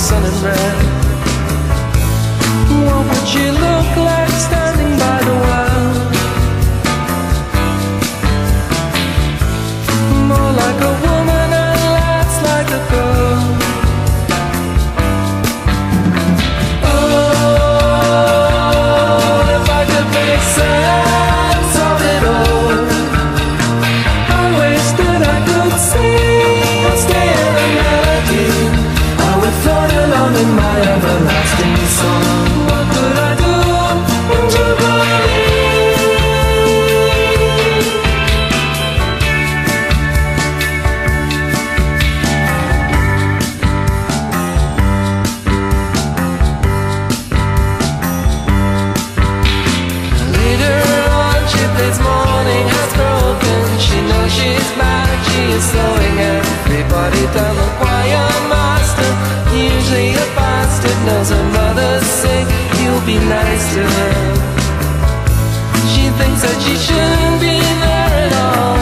sun and red. What would she look like standing by the well? More like a woman and less like a girl. Oh, if I could make sense of it all, I wish that I could sing or stay in a melody. I would float along in my everlasting song. What could I do to believe? Later on she plays morning has broken. She knows she's bad, she is slowing everybody down. The choir master, usually a bastard, knows her mother's sick. You'll be nice to her. She thinks that she shouldn't be there at all.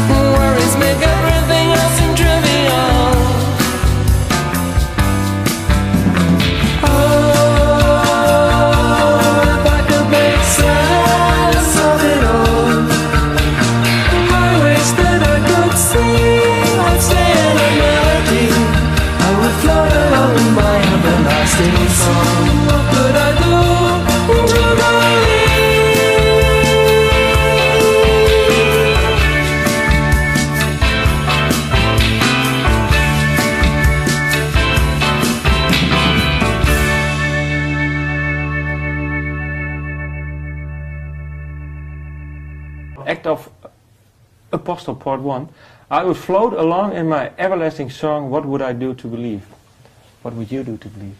Worries make everything else seem trivial. Oh, if I could make sense of it all, I wish that I could sing or stay in a melody. I would float along in my everlasting song. What could I do to believe? Act of Apostle Part 1. I would float along in my everlasting song. What would I do to believe? What would you do to believe?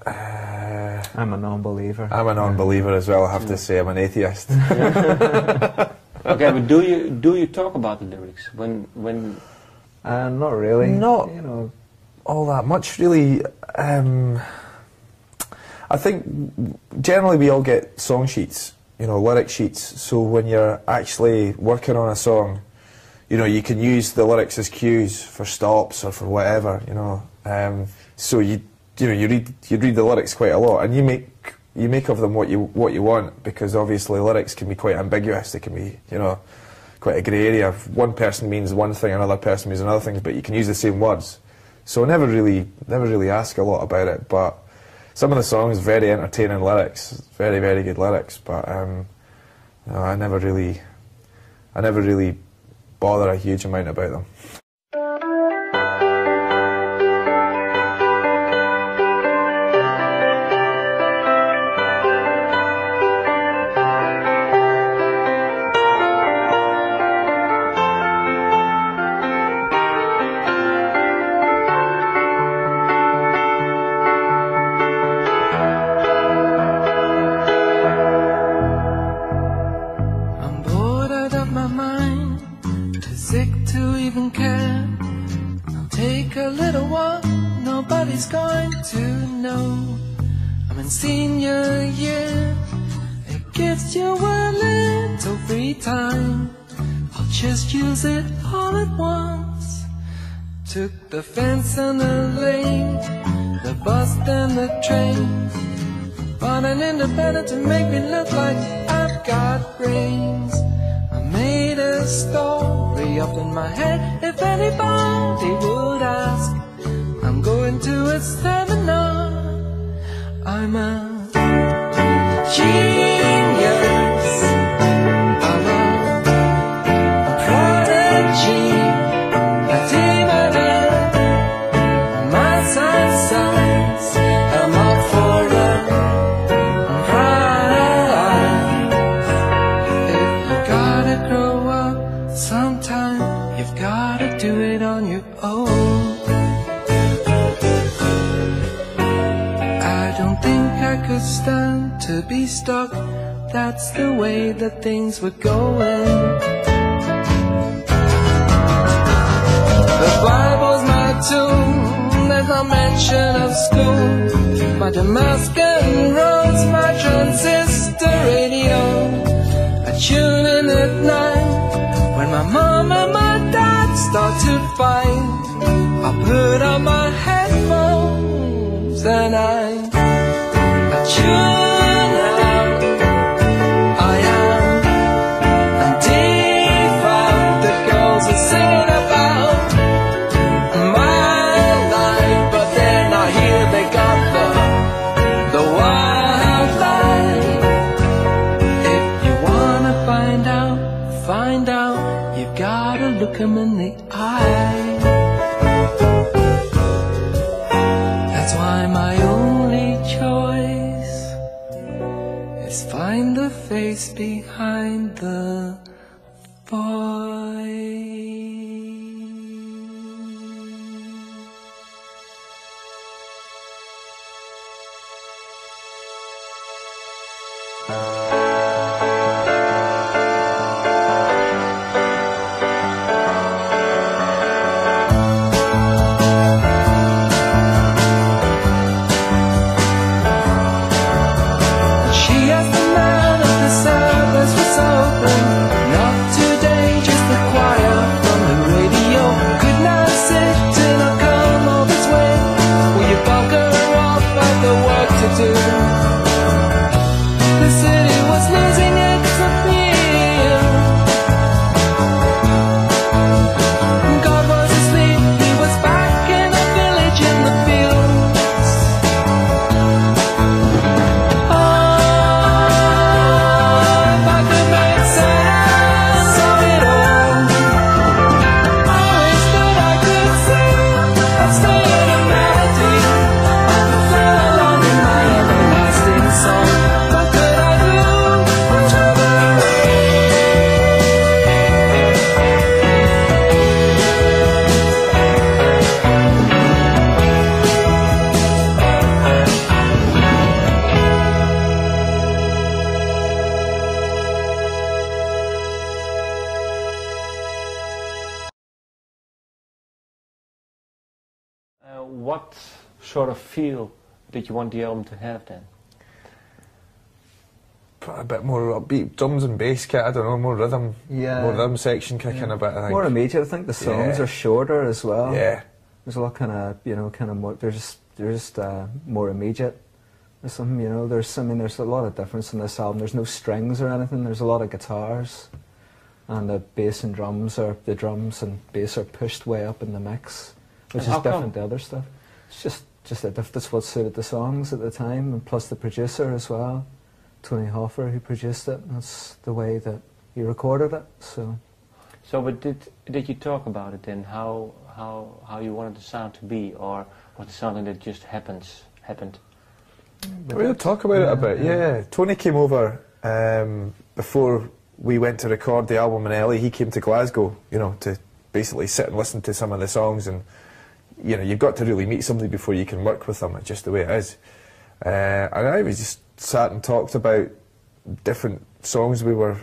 I'm a non-believer. I'm a non-believer as well, I have to say. I'm an atheist. Okay, but do you talk about the lyrics when? Not really. Not You know, all that much, really. I think generally we all get song sheets, you know, lyric sheets. So when you're actually working on a song, you know, you can use the lyrics as cues for stops or for whatever, you know. So you read the lyrics quite a lot, and you make of them what you want, because obviously lyrics can be quite ambiguous. They can be, you know, quite a grey area. One person means one thing, another person means another thing, but you can use the same words. So I never really ask a lot about it. But some of the songs, very entertaining lyrics, very, very good lyrics. But no, I never really bother a huge amount about them. Senior year, it gives you a little free time. I'll just use it all at once. Took the fence and the lane, the bus and the train. Bought an independent to make me look like I've got brains. I made a story up in my head. If anybody would ask, I'm going to a seminar. I'm a genius, I'm a prodigy, a demon, my science, I'm up for a prize. If you gotta grow up sometime, you've gotta do it on your own. I could stand to be stuck, that's the way that things were going. The Bible's my tomb, there's no mention of school. My Damascus roads, my transistor radio. I tune in at night when my mom and my dad start to find. I put on my headphones and I tune out. I am devout. The girls are singing about my life, but then I hear they got the wildlife. If you wanna find out, you've gotta look 'em in the eye. That's why my only choice is find the face behind the voice. She asked the man if the service was open. Not today, just the choir from the radio. Couldn't I sit till I come all this way? Will you bugger off? I've got work to do. The city was losing its appeal. God was asleep, he was back in a village in the fields. If I could make sense of it all, I wish that I could sing and stay in a melody and fly along in my everlasting song. What could I do? What sort of feel did you want the album to have then? A bit more upbeat, drums and bass kit, I don't know, more rhythm, Yeah. more rhythm section kicking a bit, I think. More immediate. I think the songs Yeah. are shorter as well. Yeah. There's a lot kind of, kind of more. They're just more immediate. There's some, there's a lot of difference in this album. There's no strings or anything. There's a lot of guitars, and the bass and drums and bass are pushed way up in the mix, which And is how come? different to other stuff. It's just that's what suited the songs at the time, and plus the producer as well, Tony Hoffer, who produced it. That's the way that he recorded it. So. So, but did you talk about it then? How you wanted the sound to be, or was it something that just happened? We'll talk about it a bit, yeah. Tony came over before we went to record the album in LA. He came to Glasgow, to basically sit and listen to some of the songs, and you've got to really meet somebody before you can work with them. It's just the way it is. And we just sat and talked about different songs we were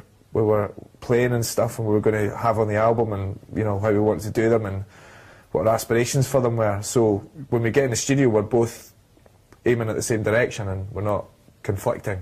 playing and stuff, and we were going to have on the album, and how we wanted to do them and what our aspirations for them were. So when we get in the studio, we're both aiming at the same direction, and we're not conflicting.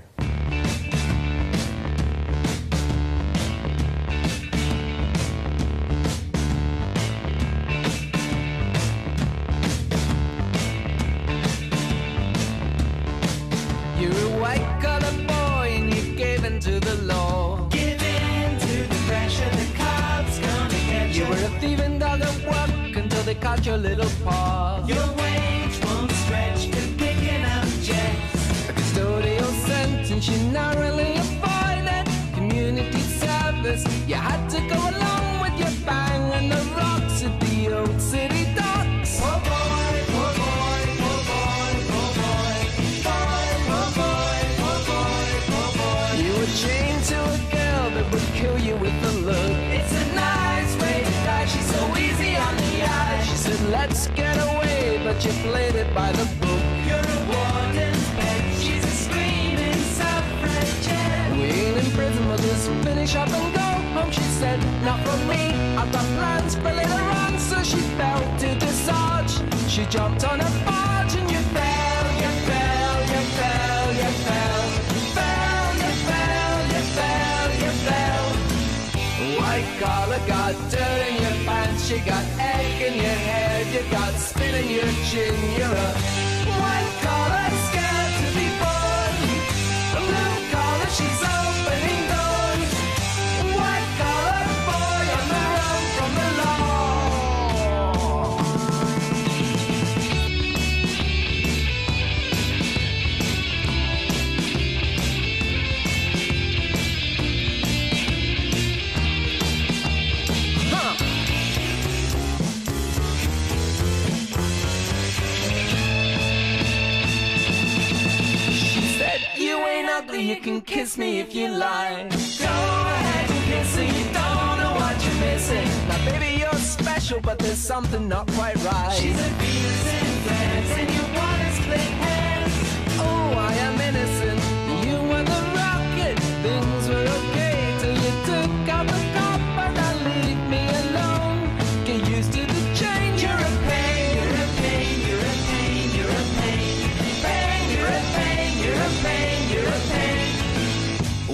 You're a white-collar boy and you've given to the law. Give in to the pressure, the cops gonna get You you. were a thieving dog at work until they caught your little paw. Your wage won't stretch to picking up checks. A custodial sentence you narrowly avoided. Community service, you had to go along with your bang and the rocks at the old city docks. Oh boy, oh boy, oh boy, oh boy. Boy, oh boy, oh boy, oh boy. You were chained to a girl that would kill you with a look. It's a nice way to die, she's so easy on the eye. She said, let's get away, but you played it by the book. You're a warden's pet, she's a screaming suffragette. We ain't in prison, we'll just finish up and go home. She said, not for me, I've got plans for later on. So she fell to discharge. She jumped on a barge and you fell, you fell, you fell, you fell. Fell, you fell, you fell, you fell. White collar got dirt in your pants, she got ugly, you can kiss me if you like. Go ahead and kiss her, you don't know what you're missing. Now baby, you're special, but there's something not quite right. She's a Venus in France, and you wanna split hairs. Oh, I am innocent, you were the rocket. Things were okay till you took out the copper. Now leave me alone, get used to the change. You're a pain, you're a pain, you're a pain, you're a pain. Pain, you're a pain, you're a pain, you're a pain.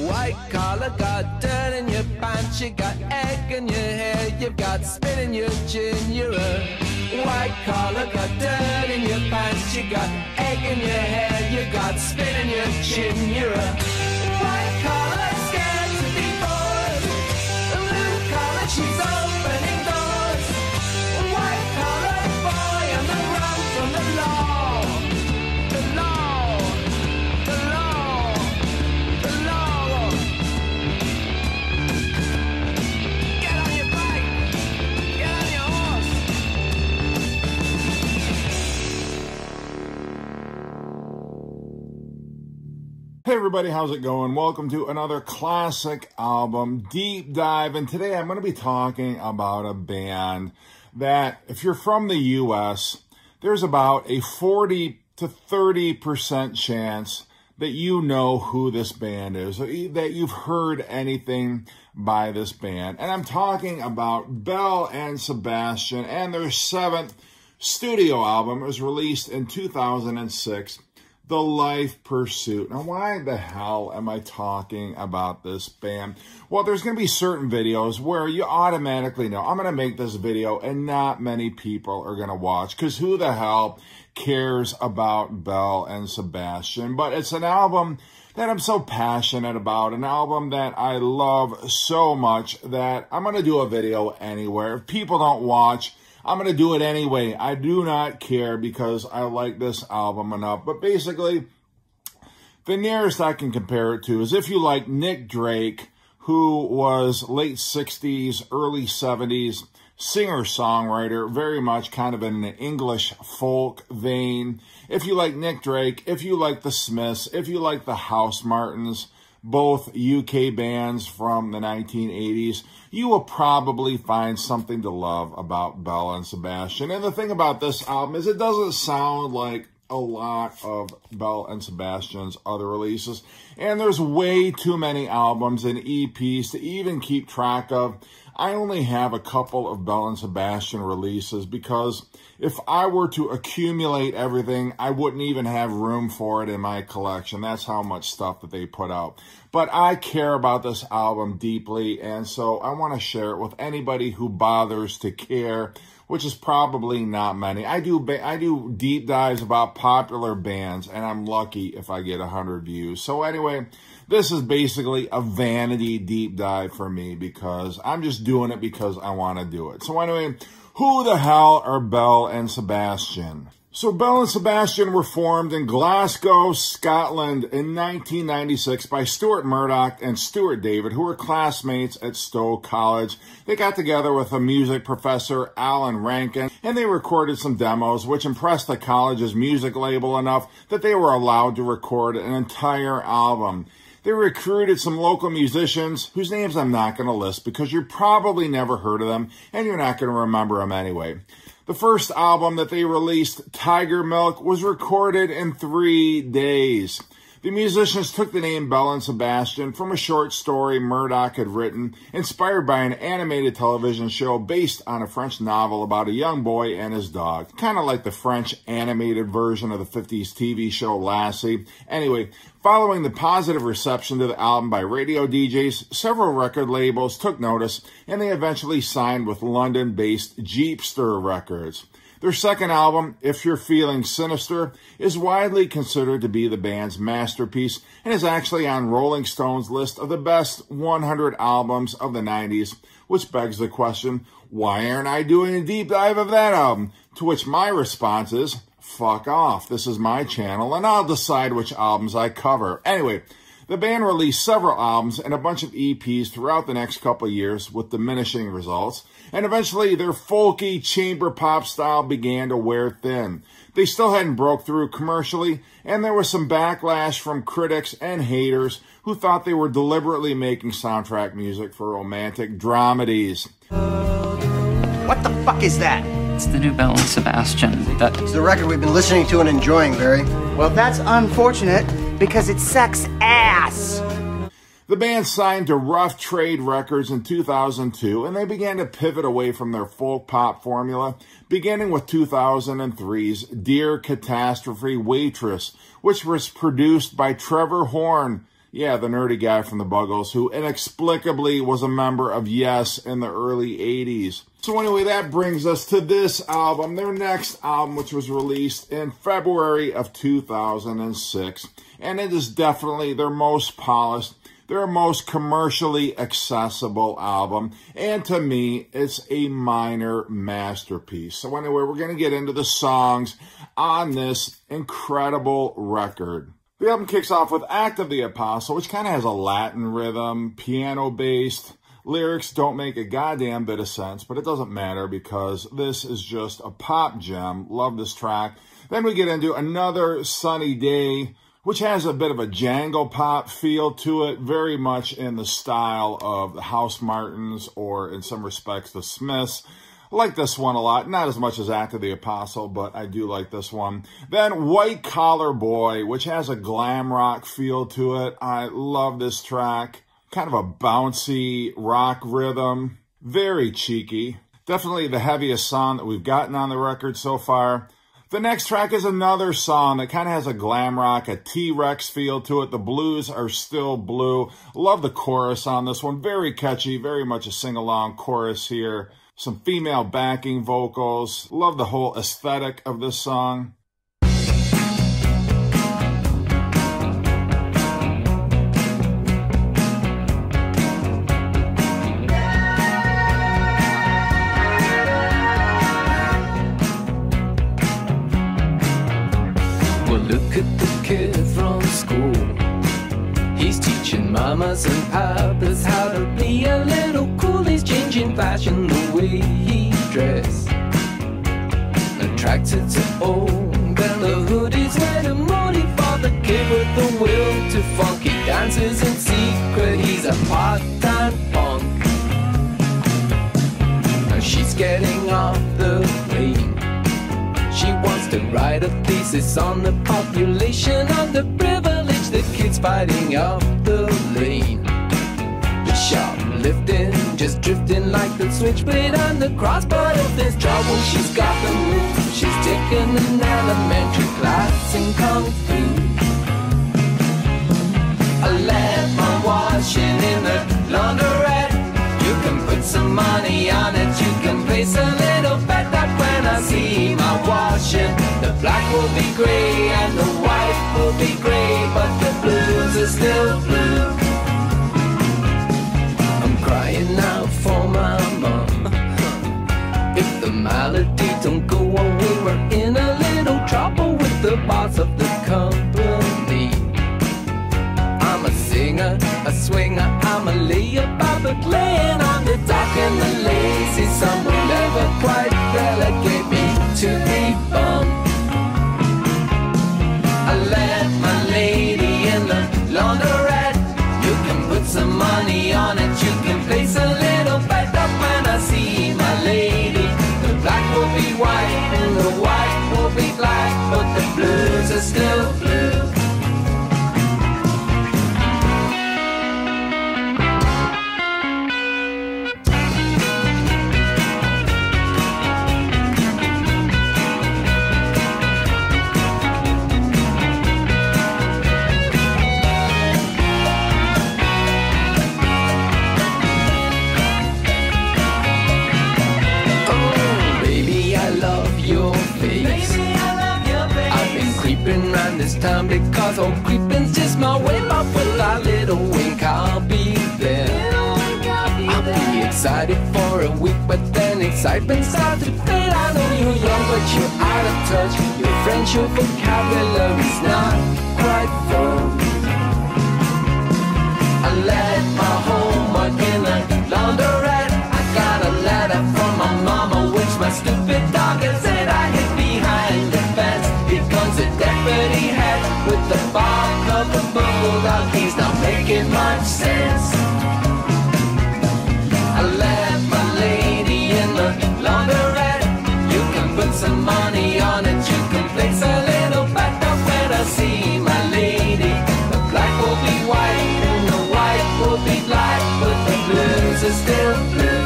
White collar, got dirt in your pants, you got egg in your hair, you've got spit in your chin. You're a white collar, got dirt in your pants, you got egg in your hair, you got spit in your chin. You're a white collar, scared to be bored. A blue collar, she's opening doors. White collar boy on the run from the law. The law, the law, the law. Get on your bike, get on your horse. Hey everybody, how's it going? Welcome to another classic album deep dive, and today I'm going to be talking about a band that, if you're from the US, there's about a 40 to 30% chance that you know who this band is, that you've heard anything by this band. And I'm talking about Belle and Sebastian and their 7th studio album. It was released in 2006. The Life Pursuit. Now, why the hell am I talking about this band? Well, there's going to be certain videos where you automatically know I'm going to make this video and not many people are going to watch, because who the hell cares about Belle and Sebastian? But it's an album that I'm so passionate about, an album that I love so much that I'm going to do a video anywhere. If people don't watch, I'm going to do it anyway. I do not care, because I like this album enough. But basically, the nearest I can compare it to is if you like Nick Drake, who was late 60s, early 70s singer-songwriter, very much kind of in the English folk vein. If you like Nick Drake, if you like the Smiths, if you like the House Martins, both UK bands from the 1980s, you will probably find something to love about Belle and Sebastian. And the thing about this album is it doesn't sound like a lot of Belle and Sebastian's other releases. And there's way too many albums and EPs to even keep track of. I only have a couple of Belle and Sebastian releases because if I were to accumulate everything, I wouldn't even have room for it in my collection. That's how much stuff that they put out. But I care about this album deeply, and so I want to share it with anybody who bothers to care, which is probably not many. I do deep dives about popular bands, and I'm lucky if I get 100 views. So anyway, this is basically a vanity deep dive for me, because I'm just doing it because I want to do it. So anyway, who the hell are Belle and Sebastian? So Belle and Sebastian were formed in Glasgow, Scotland in 1996 by Stuart Murdoch and Stuart David, who were classmates at Stowe College. They got together with a music professor, Alan Rankin, and they recorded some demos, which impressed the college's music label enough that they were allowed to record an entire album. They recruited some local musicians whose names I'm not going to list because you've probably never heard of them and you're not going to remember them anyway. The first album that they released, Tiger Milk, was recorded in 3 days. The musicians took the name Belle and Sebastian from a short story Murdoch had written, inspired by an animated television show based on a French novel about a young boy and his dog. Kind of like the French animated version of the 50s TV show Lassie. Anyway, following the positive reception to the album by radio DJs, several record labels took notice, and they eventually signed with London-based Jeepster Records. Their second album, If You're Feeling Sinister, is widely considered to be the band's masterpiece and is actually on Rolling Stone's list of the best 100 albums of the 90s, which begs the question, why aren't I doing a deep dive of that album? To which my response is, fuck off. This is my channel, and I'll decide which albums I cover. Anyway, The band released several albums and a bunch of EPs throughout the next couple of years with diminishing results, and eventually their folky chamber pop style began to wear thin. They still hadn't broke through commercially, and there was some backlash from critics and haters who thought they were deliberately making soundtrack music for romantic dramedies. What the fuck is that? It's the new Belle and Sebastian. It's the record we've been listening to and enjoying, Barry. Well, that's unfortunate because it sucks ass. The band signed to Rough Trade Records in 2002, and they began to pivot away from their folk pop formula, beginning with 2003's Dear Catastrophe Waitress, which was produced by Trevor Horn, yeah, the nerdy guy from the Buggles, who inexplicably was a member of Yes in the early 80s. So anyway, that brings us to this album, their next album, which was released in February of 2006. And it is definitely their most polished, their most commercially accessible album. And to me, it's a minor masterpiece. So anyway, we're going to get into the songs on this incredible record. The album kicks off with Act of the Apostle, which kind of has a Latin rhythm, piano-based. Lyrics don't make a goddamn bit of sense, but it doesn't matter because this is just a pop gem. Love this track. Then we get into Another Sunny Day, which has a bit of a jangle pop feel to it, very much in the style of the House Martins or, in some respects, the Smiths. I like this one a lot. Not as much as Act of the Apostle, but I do like this one. Then White Collar Boy, which has a glam rock feel to it. I love this track. Kind of a bouncy rock rhythm. Very cheeky. Definitely the heaviest song that we've gotten on the record so far. The next track is another song that kind of has a glam rock, a T-Rex feel to it. The blues are still blue. Love the chorus on this one. Very catchy, very much a sing-along chorus here. Some female backing vocals. Love the whole aesthetic of this song. Look at the kid from school. He's teaching mamas and papas how to be a little cool. He's changing fashion the way he dress. Attracted to old and the hoodies wear the moody for the kid with the will to funky dances in secret. He's a part-time punk. Now she's getting off the plane. She wants to write a thesis on the population of the privileged. The kids fighting up the lane. The shoplifting, just drifting like the switchblade on the cross. But if there's trouble, she's got the move. She's taken an elementary class in Kung Fu. I left my washing in the laundrette. You can put some money on it. You can place a little bet that when I see my washing, the black will be gray and the white will be gray, but the blues are still blue. I'm crying out for my mom. If the malady don't go away, we're in a little trouble with the boss of the company. I'm a singer, a swinger, I'm a layup, but laying on the dock and the lazy sun will never quite relegate me to the bum. I left my lady in the laundrette. You can put some money on it, you can place a little bet up when I see my lady. The black will be white and the white will be black, but the blues are still blue. This time because all creeping's just my way, but with a little wink I'll be there. I'll be excited for a week, but then excitement starts to fade. I know you're young, but you're out of touch. Your French, your vocabulary's not quite full. I left my homework in the laundrette. I got a letter from my mama, which my stupid dog had said I hid behind the fence. Here comes a deputy head with the bark of a bulldog. He's not making much sense. I left my lady in the laundrette. You can put some money on it, you can place a little bet up when I see my lady. The black will be white and the white will be black, but the blues are still blue.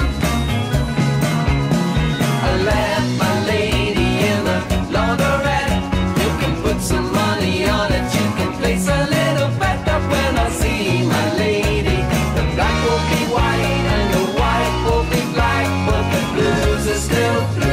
I left my lady in the laundrette. You can put some money on it, you can place a little bet up when I see my lady. The black will be white and the white will be black, but the blues are still blue.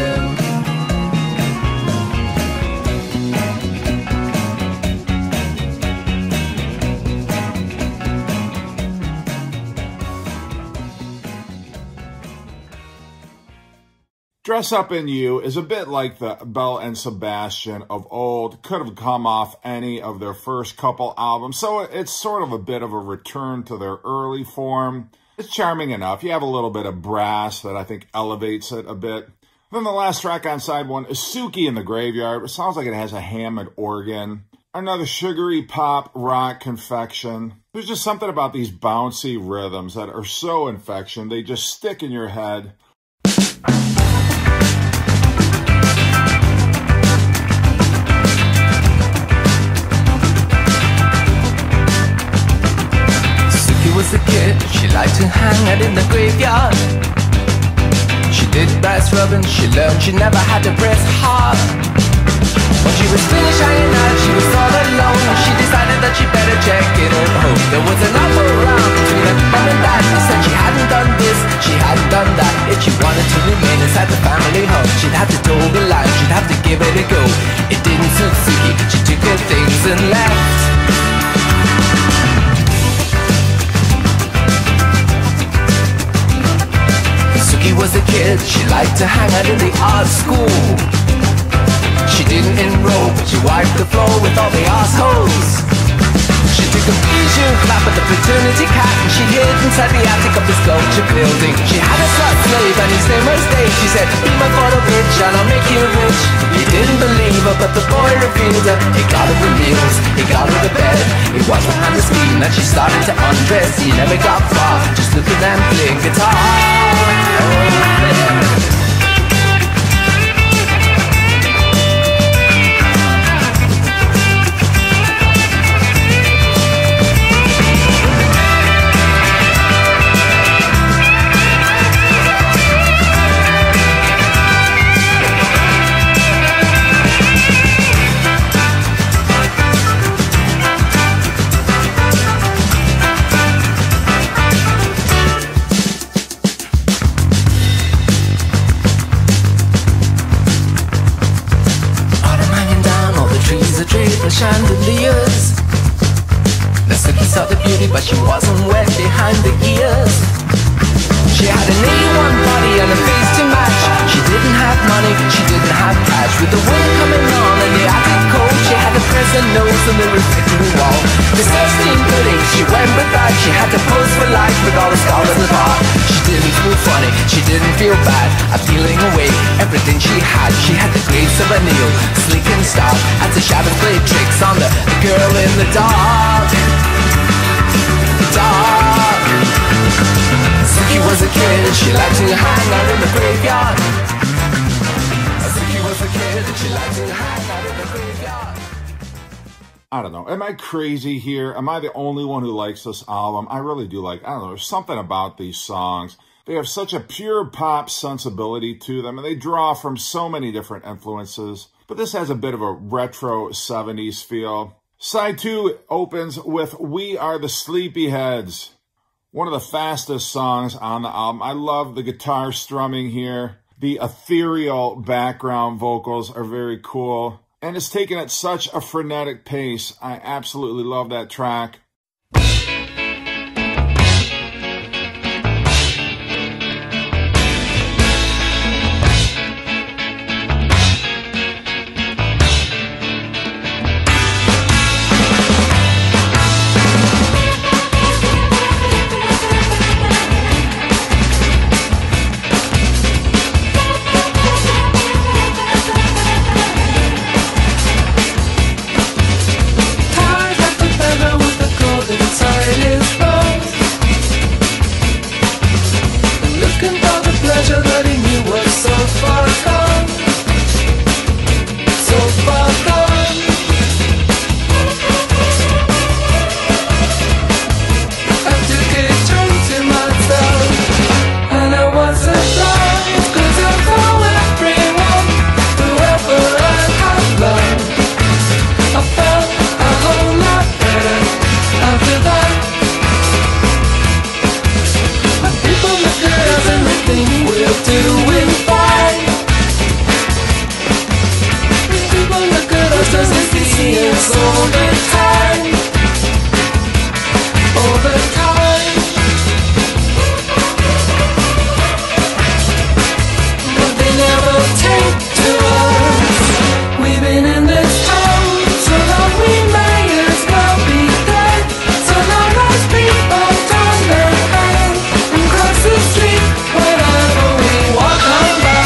Dress Up in You is a bit like the Belle and Sebastian of old. Could have come off any of their first couple albums, so it's sort of a bit of a return to their early form. It's charming enough. You have a little bit of brass that I think elevates it a bit. Then the last track on side one is Suki in the Graveyard. It sounds like it has a Hammond organ. Another sugary pop rock confection. There's just something about these bouncy rhythms that are so infectious. They just stick in your head. Was a kid, she liked to hang out in the graveyard. She did brass rubbing, she learned she never had to press hard. When she was finished hanging out, she was all alone. She decided that she better check it at home. There was an offer around between her mom and dad. They said she hadn't done this, she hadn't done that. If she wanted to remain inside the family home, she'd have to toe the line, she'd have to give it a go. It didn't suit Suki, she took her things and left. Suki was a kid, she liked to hang out in the art school. She didn't enroll, but she wiped the floor with all the assholes. She took a bijou clap at the fraternity cat, and she hid inside the attic of the sculpture building. She had a slut slave and his name was Dave. She said, be my photo bitch and I'll make you rich. He didn't believe her, but the boy refused her. He got her the meals, he got her the bed. He was behind the screen and she started to undress. He never got far, just looking and playing guitar. Chandeliers. The Suki saw the beauty, but she wasn't wet behind the ears. She had an A1 body and a face to match. She didn't have money, she didn't have cash. With the wind coming on and the attic cold, she had a present nose and the refrigerator wall. The 16 pudding, she went with that. She had to pose for life with all the stars in the bar. She didn't feel funny, she didn't feel bad. Peeling away everything she had. She had the grace of a Neil, sleek and stark, as the shadows played tricks on the girl in the dark. Dark. Suki was a kid, she liked to hang out in the graveyard. Suki was a kid, she liked to hang out in the graveyard. I don't know. Am I crazy here? Am I the only one who likes this album? I really do like, I don't know, there's something about these songs. They have such a pure pop sensibility to them, and they draw from so many different influences. But this has a bit of a retro 70s feel. Side 2 opens with We Are the Sleepyheads, one of the fastest songs on the album. I love the guitar strumming here. The ethereal background vocals are very cool. And it's taken at such a frenetic pace. I absolutely love that track. this all the time. All the time. But they never take to us. We've been in this town so long we may as well be dead. So long as people turn their head and cross the street whenever we walk on by.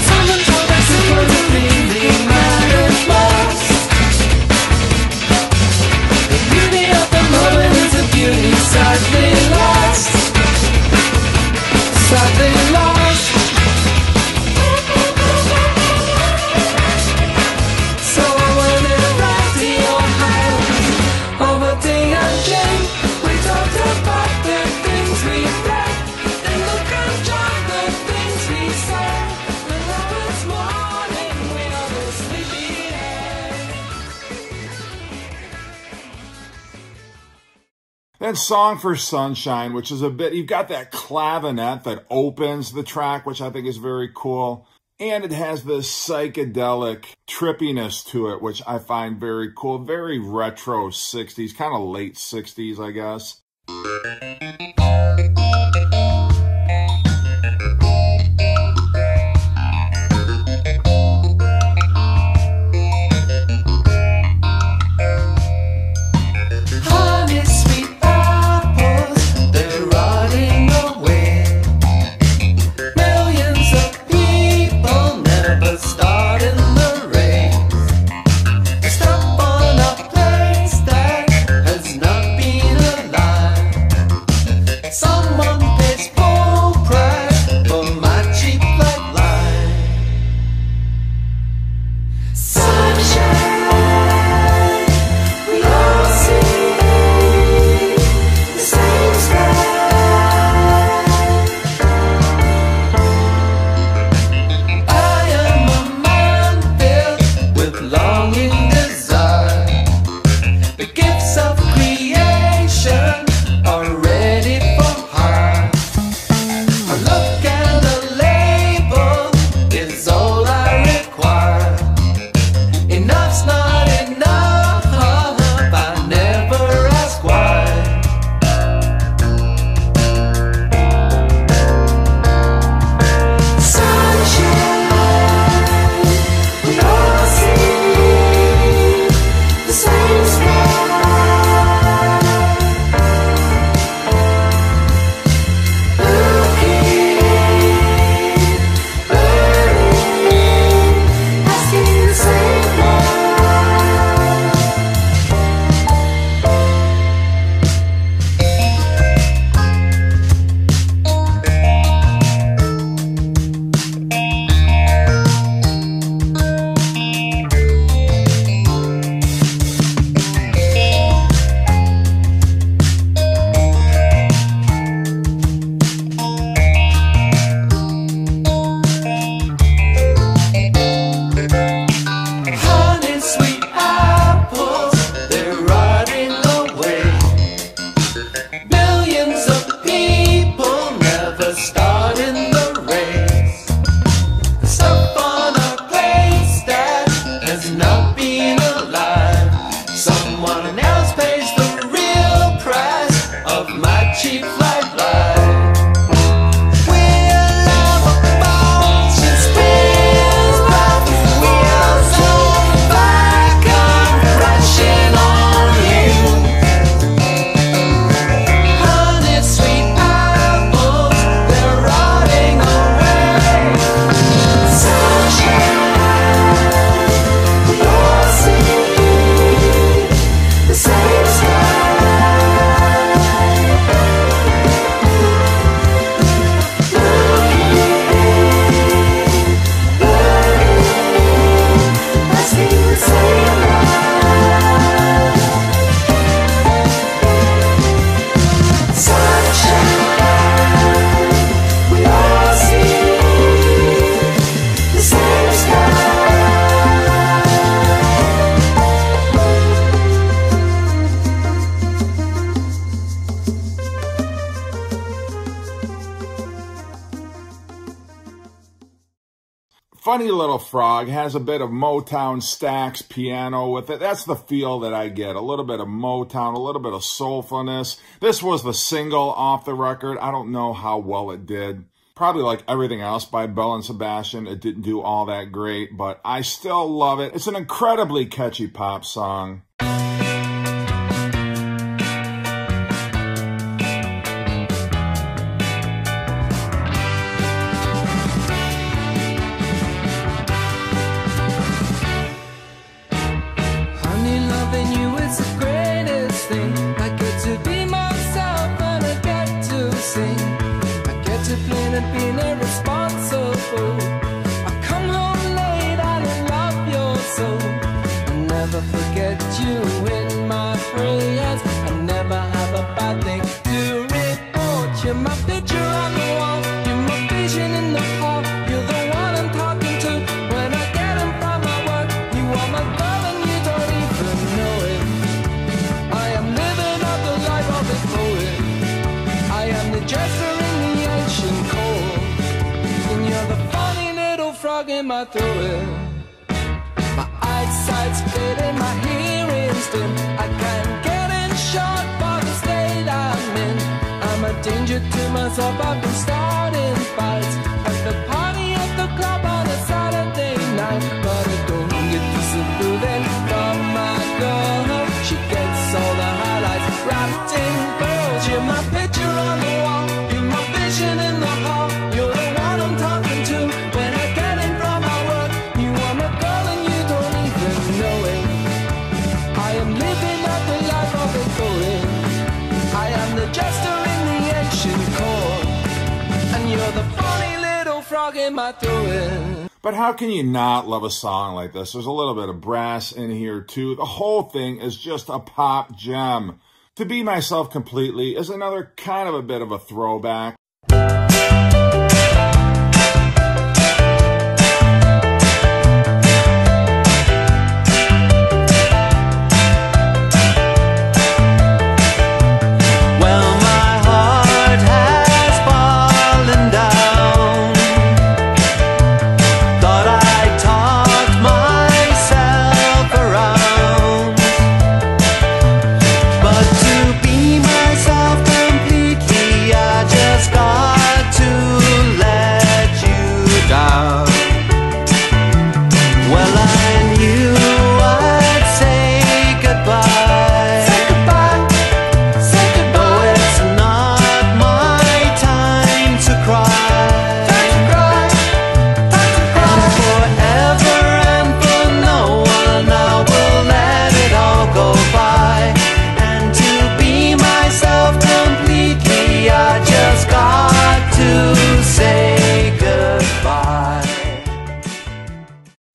Someone told us it wasn't really matters most. The beauty of the moment is a beauty sadly lost. Sadly lost. So I went and right to your house over tea and gin. We talked about the things we read, the look and joy, the things we said. And now it's morning, we are the sleepyhead. Then Song for Sunshine, which is a bit, you've got that clavinet that opens the track, which I think is very cool. And it has this psychedelic trippiness to it, which I find very cool. Very retro 60s, kind of late 60s, I guess. Honey, sweet apples, they're rotting away. Millions of people never start in the race. Step on a place that has not been alive. Someone funny little frog, has a bit of Motown Stax piano with it. That's the feel that I get. A little bit of Motown, a little bit of soulfulness. This was the single off the record. I don't know how well it did. Probably like everything else by Belle and Sebastian, it didn't do all that great, but I still love it. It's an incredibly catchy pop song. Being irresponsible, I come home late and I love your soul. I never forget you in my prayers. I never have a bad thing to report. You're my picture on the wall, you're my vision in the hall. You're the one I'm talking to when I get in from my work. You are my girl and you don't even know it. I am living out the life of a poet. I am the jester in the ancient cold. You're the funny little frog in my throat. My eyesight's fading, my hearing's dim. I can't get in shot for the state I'm in. I'm a danger to myself, I've been starting fights at the party at the club on a Saturday night. But I don't get disapproving from my girl. She gets all the highlights wrapped in pearls. You're my picture on the wall, you're my vision in the hall. You're the one I'm talking to when I get in from my work. You are my girl and you don't even know it. I am living out the life of a poet. I am the jester in the ancient court, and you're the funny little frog in my throat. But how can you not love a song like this? There's a little bit of brass in here too. The whole thing is just a pop gem. To Be Myself Completely is another kind of a bit of a throwback.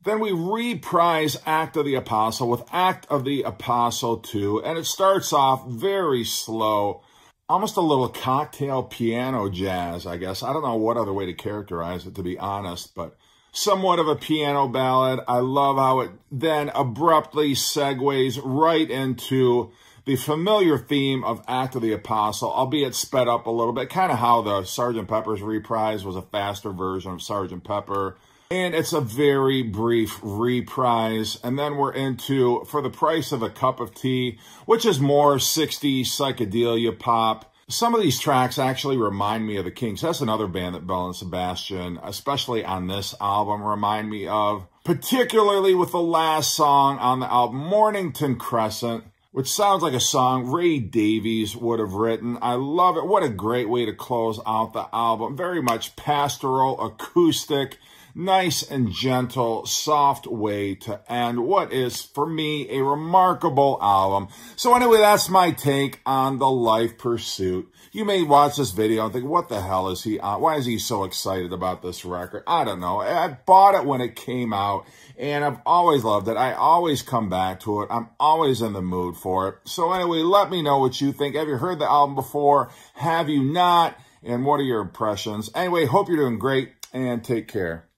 Then we reprise Act of the Apostle with Act of the Apostle 2, and it starts off very slow, almost a little cocktail piano jazz, I guess. I don't know what other way to characterize it, to be honest, but somewhat of a piano ballad. I love how it then abruptly segues right into the familiar theme of Act of the Apostle, albeit sped up a little bit, kind of how the Sgt. Pepper's reprise was a faster version of Sgt. Pepper. And it's a very brief reprise. And then we're into For the Price of a Cup of Tea, which is more 60s psychedelia pop. Some of these tracks actually remind me of the Kinks. That's another band that Belle and Sebastian, especially on this album, remind me of. Particularly with the last song on the album, Mornington Crescent, which sounds like a song Ray Davies would have written. I love it. What a great way to close out the album. Very much pastoral, acoustic, nice and gentle, soft way to end what is, for me, a remarkable album. So anyway, that's my take on The Life Pursuit. You may watch this video and think, what the hell is he on? Why is he so excited about this record? I don't know. I bought it when it came out, and I've always loved it. I always come back to it. I'm always in the mood for it. So anyway, let me know what you think. Have you heard the album before? Have you not? And what are your impressions? Anyway, hope you're doing great, and take care.